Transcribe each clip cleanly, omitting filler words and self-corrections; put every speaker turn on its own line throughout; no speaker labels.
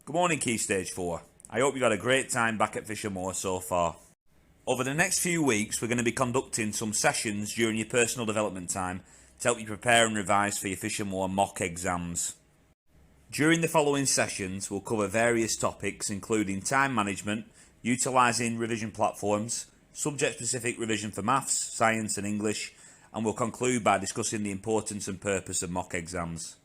Good morning, Key Stage 4. I hope you've had a great time back at Fisher Moor so far. Over the next few weeks, we're going to be conducting some sessions during your personal development time to help you prepare and revise for your Fisher Moor mock exams. During the following sessions, we'll cover various topics including time management, utilising revision platforms, subject-specific revision for maths, science and English, and we'll conclude by discussing the importance and purpose of mock exams.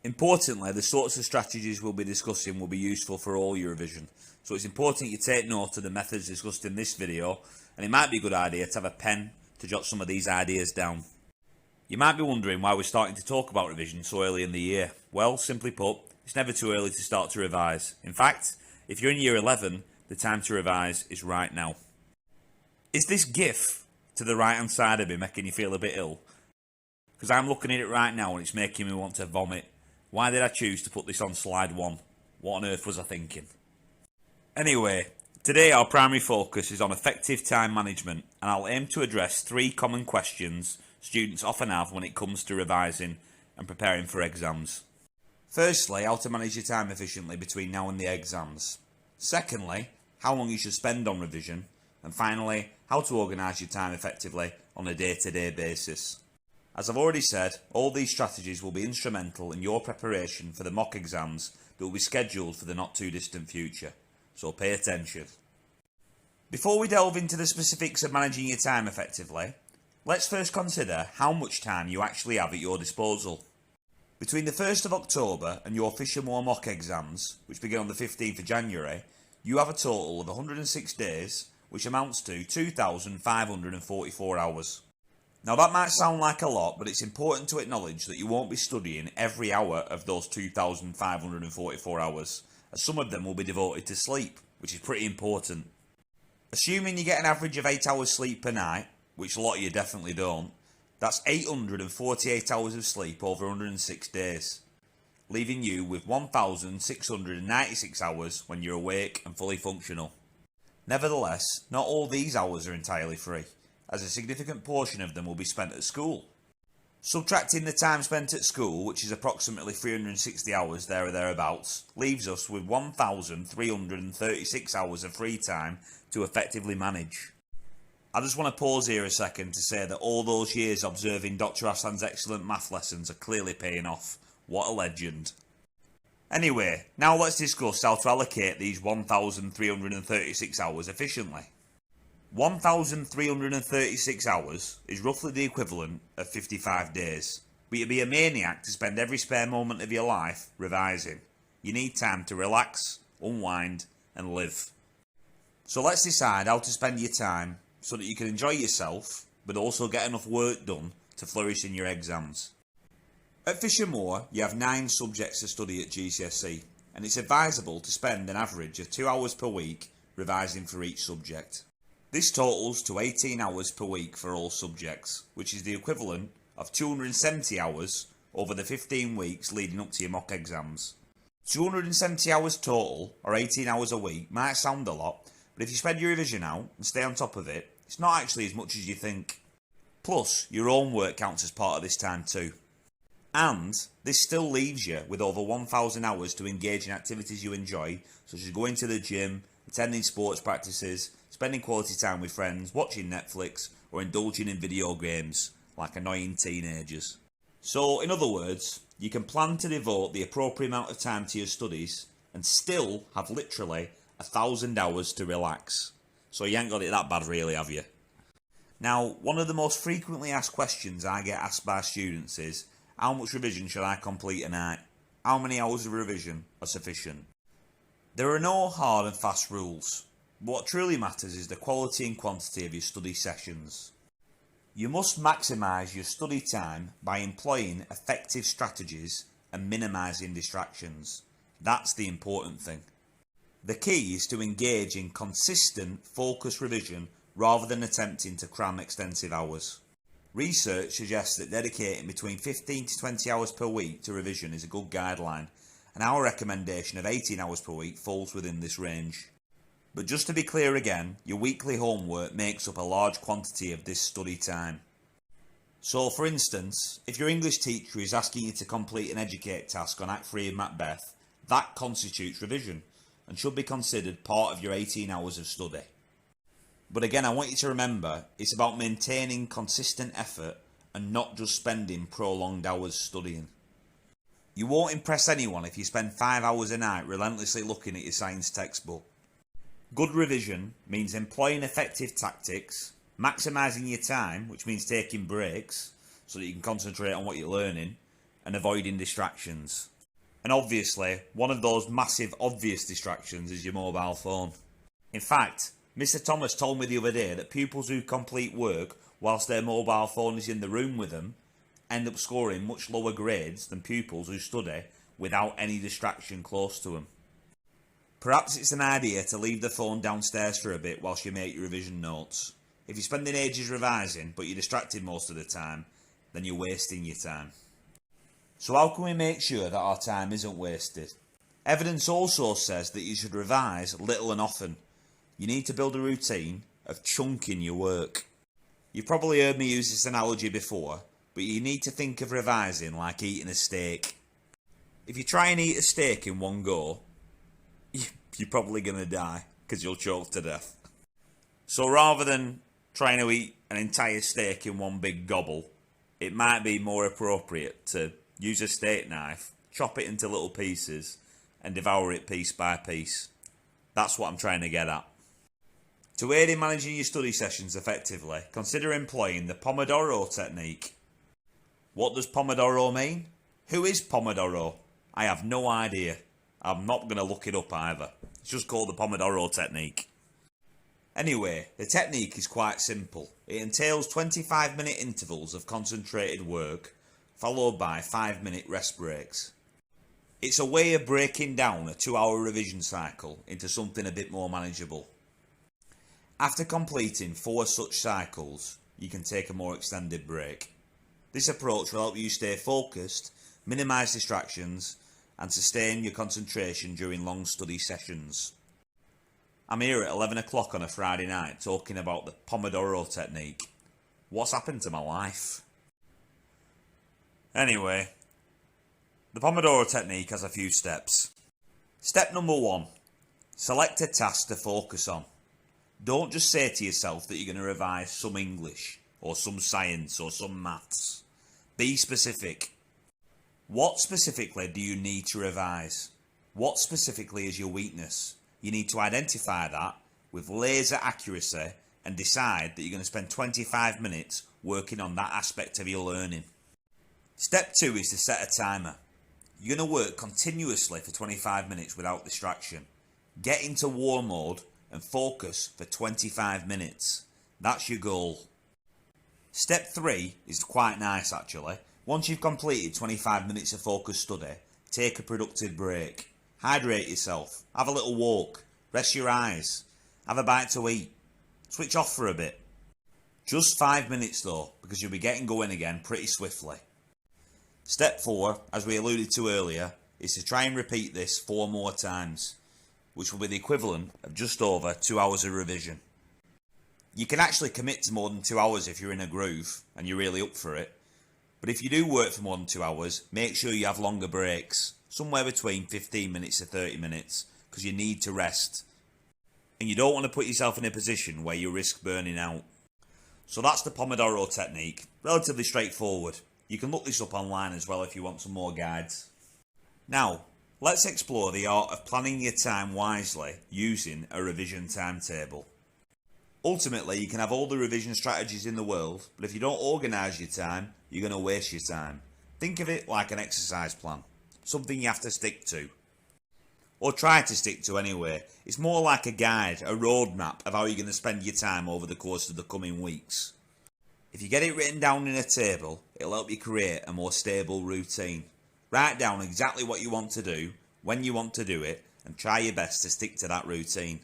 Importantly, the sorts of strategies we'll be discussing will be useful for all your revision, so it's important you take note of the methods discussed in this video, and it might be a good idea to have a pen to jot some of these ideas down. You might be wondering why we're starting to talk about revision so early in the year. Well, simply put, it's never too early to start to revise. In fact, if you're in year 11, the time to revise is right now. Is this GIF to the right hand side of me making you feel a bit ill? Because I'm looking at it right now and it's making me want to vomit. Why did I choose to put this on slide 1? What on earth was I thinking? Anyway, today our primary focus is on effective time management, and I'll aim to address 3 common questions students often have when it comes to revising and preparing for exams. Firstly, how to manage your time efficiently between now and the exams. Secondly, how long you should spend on revision. And finally, how to organise your time effectively on a day-to-day basis. As I've already said, all these strategies will be instrumental in your preparation for the mock exams that will be scheduled for the not too distant future, so pay attention. Before we delve into the specifics of managing your time effectively, let's first consider how much time you actually have at your disposal. Between the 1st of October and your Fisher Moor mock exams, which begin on the 15th of January, you have a total of 106 days, which amounts to 2,544 hours. Now that might sound like a lot, but it's important to acknowledge that you won't be studying every hour of those 2,544 hours, as some of them will be devoted to sleep, which is pretty important. Assuming you get an average of 8 hours sleep per night, which a lot of you definitely don't, that's 848 hours of sleep over 106 days, leaving you with 1,696 hours when you're awake and fully functional. Nevertheless, not all these hours are entirely free, as a significant portion of them will be spent at school. Subtracting the time spent at school, which is approximately 360 hours there or thereabouts, leaves us with 1,336 hours of free time to effectively manage. I just want to pause here a second to say that all those years observing Dr. Hassan's excellent math lessons are clearly paying off. What a legend. Anyway, now let's discuss how to allocate these 1,336 hours efficiently. 1,336 hours is roughly the equivalent of 55 days, but you'd be a maniac to spend every spare moment of your life revising. You need time to relax, unwind and live. So let's decide how to spend your time so that you can enjoy yourself, but also get enough work done to flourish in your exams. At Fisher Moor, you have 9 subjects to study at GCSE, and it's advisable to spend an average of 2 hours per week revising for each subject. This totals to 18 hours per week for all subjects, which is the equivalent of 270 hours over the 15 weeks leading up to your mock exams. 270 hours total, or 18 hours a week, might sound a lot, but if you spread your revision out and stay on top of it, it's not actually as much as you think. Plus, your own work counts as part of this time too. And this still leaves you with over 1,000 hours to engage in activities you enjoy, such as going to the gym, attending sports practices, spending quality time with friends, watching Netflix, or indulging in video games like annoying teenagers. So, in other words, you can plan to devote the appropriate amount of time to your studies and still have literally 1,000 hours to relax. So you ain't got it that bad really, have you? Now, one of the most frequently asked questions I get asked by students is, how much revision should I complete a night? How many hours of revision are sufficient? There are no hard and fast rules. What truly matters is the quality and quantity of your study sessions. You must maximise your study time by employing effective strategies and minimising distractions. That's the important thing. The key is to engage in consistent, focused revision rather than attempting to cram extensive hours. Research suggests that dedicating between 15 to 20 hours per week to revision is a good guideline, and our recommendation of 18 hours per week falls within this range. But just to be clear again, your weekly homework makes up a large quantity of this study time. So for instance, if your English teacher is asking you to complete an educate task on Act 3 of Macbeth, That constitutes revision and should be considered part of your 18 hours of study. But again, I want you to remember, it's about maintaining consistent effort and not just spending prolonged hours studying. You won't impress anyone if you spend 5 hours a night relentlessly looking at your science textbook. Good revision means employing effective tactics, maximising your time, which means taking breaks so that you can concentrate on what you're learning, and avoiding distractions. And obviously, one of those massive obvious distractions is your mobile phone. In fact, Mr. Thomas told me the other day that pupils who complete work whilst their mobile phone is in the room with them end up scoring much lower grades than pupils who study without any distraction close to them. Perhaps it's an idea to leave the phone downstairs for a bit whilst you make your revision notes. If you're spending ages revising but you're distracted most of the time, then you're wasting your time. So how can we make sure that our time isn't wasted? Evidence also says that you should revise little and often. You need to build a routine of chunking your work. You've probably heard me use this analogy before, but you need to think of revising like eating a steak. If you try and eat a steak in one go, you're probably going to die because you'll choke to death. So rather than trying to eat an entire steak in one big gobble, it might be more appropriate to use a steak knife, chop it into little pieces, and devour it piece by piece. That's what I'm trying to get at. To aid in managing your study sessions effectively, consider employing the Pomodoro technique. What does Pomodoro mean? Who is Pomodoro? I have no idea. I'm not going to look it up either. It's just called the Pomodoro technique. Anyway, the technique is quite simple. It entails 25-minute intervals of concentrated work, followed by 5-minute rest breaks. It's a way of breaking down a 2-hour revision cycle into something a bit more manageable. After completing 4 such cycles, you can take a more extended break. This approach will help you stay focused, minimise distractions, and sustain your concentration during long study sessions. I'm here at 11 o'clock on a Friday night talking about the Pomodoro technique. What's happened to my life? Anyway, the Pomodoro technique has a few steps. Step number 1. Select a task to focus on. Don't just say to yourself that you're going to revise some English, or some science, or some maths. Be specific. What specifically do you need to revise? What specifically is your weakness? You need to identify that with laser accuracy and decide that you're going to spend 25 minutes working on that aspect of your learning. Step 2 is to set a timer. You're going to work continuously for 25 minutes without distraction. Get into war mode and focus for 25 minutes. That's your goal. Step 3 is quite nice actually. Once you've completed 25 minutes of focused study, take a productive break. Hydrate yourself, have a little walk, rest your eyes, have a bite to eat, switch off for a bit. Just 5 minutes though, because you'll be getting going again pretty swiftly. Step 4, as we alluded to earlier, is to try and repeat this 4 more times, which will be the equivalent of just over 2 hours of revision. You can actually commit to more than 2 hours if you're in a groove and you're really up for it. But if you do work for more than 2 hours, make sure you have longer breaks, somewhere between 15 minutes to 30 minutes, because you need to rest. And you don't want to put yourself in a position where you risk burning out. So that's the Pomodoro technique, relatively straightforward. You can look this up online as well if you want some more guides. Now, let's explore the art of planning your time wisely using a revision timetable. Ultimately, you can have all the revision strategies in the world, but if you don't organise your time, you're going to waste your time. Think of it like an exercise plan, something you have to stick to. Or try to stick to anyway. It's more like a guide, a roadmap of how you're going to spend your time over the course of the coming weeks. If you get it written down in a table, it'll help you create a more stable routine. Write down exactly what you want to do, when you want to do it, and try your best to stick to that routine.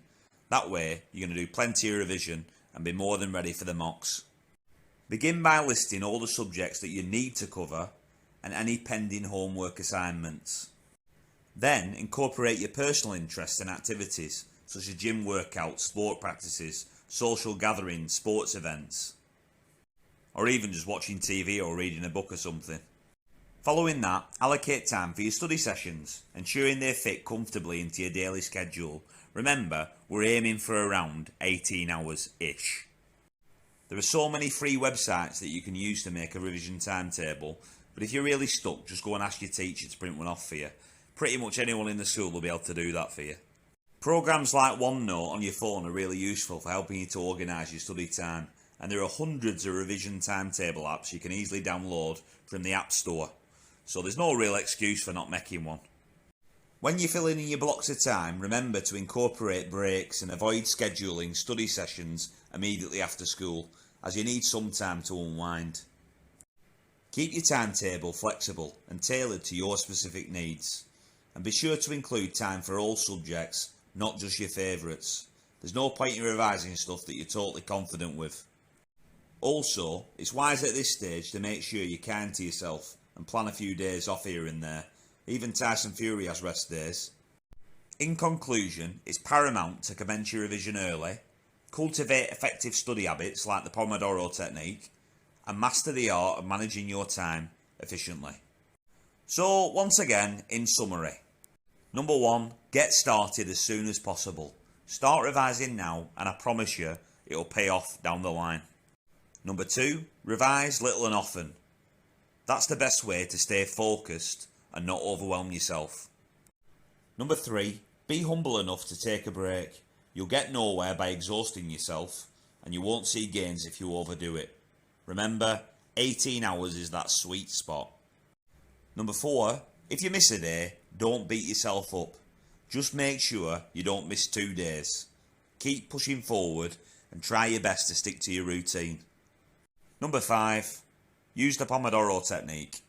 That way, you're going to do plenty of revision and be more than ready for the mocks. Begin by listing all the subjects that you need to cover and any pending homework assignments. Then incorporate your personal interests and activities, such as gym workouts, sport practices, social gatherings, sports events, or even just watching TV or reading a book or something. Following that, allocate time for your study sessions, ensuring they fit comfortably into your daily schedule. Remember, we're aiming for around 18 hours-ish. There are so many free websites that you can use to make a revision timetable, but if you're really stuck, just go and ask your teacher to print one off for you. Pretty much anyone in the school will be able to do that for you. Programs like OneNote on your phone are really useful for helping you to organise your study time, and there are hundreds of revision timetable apps you can easily download from the App Store, so there's no real excuse for not making one. When you're filling in your blocks of time, remember to incorporate breaks and avoid scheduling study sessions immediately after school, as you need some time to unwind. Keep your timetable flexible and tailored to your specific needs, and be sure to include time for all subjects, not just your favourites. There's no point in revising stuff that you're totally confident with. Also, it's wise at this stage to make sure you're kind to yourself and plan a few days off here and there. Even Tyson Fury has rest days. In conclusion, it's paramount to commence your revision early, cultivate effective study habits like the Pomodoro technique, and master the art of managing your time efficiently. So, once again, in summary. Number 1, get started as soon as possible. Start revising now, and I promise you, it'll pay off down the line. Number 2, revise little and often. That's the best way to stay focused and not overwhelm yourself. Number 3, be humble enough to take a break. You'll get nowhere by exhausting yourself, and you won't see gains if you overdo it. Remember, 18 hours is that sweet spot. Number 4, if you miss a day, don't beat yourself up. Just make sure you don't miss 2 days. Keep pushing forward and try your best to stick to your routine. Number 5, use the Pomodoro technique.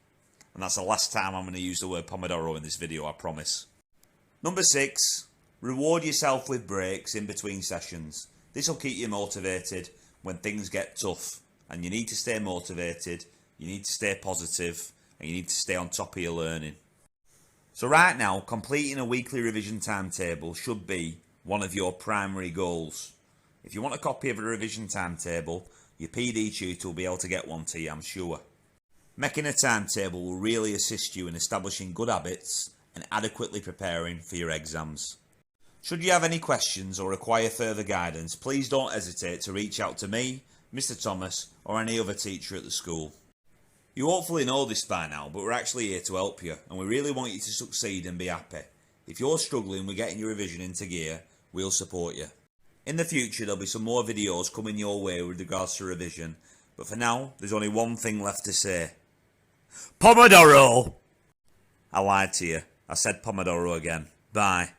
And that's the last time I'm going to use the word Pomodoro in this video, I promise. Number 6, reward yourself with breaks in between sessions. This will keep you motivated when things get tough. And you need to stay motivated, you need to stay positive, and you need to stay on top of your learning. So right now, completing a weekly revision timetable should be one of your primary goals. If you want a copy of a revision timetable, your PD tutor will be able to get one to you, I'm sure. Making a timetable will really assist you in establishing good habits and adequately preparing for your exams. Should you have any questions or require further guidance, please don't hesitate to reach out to me, Mr. Thomas, or any other teacher at the school. You hopefully know this by now, but we're actually here to help you, and we really want you to succeed and be happy. If you're struggling with getting your revision into gear, we'll support you. In the future, there'll be some more videos coming your way with regards to revision, but for now, there's only one thing left to say. Pomodoro! I lied to you. I said Pomodoro again. Bye.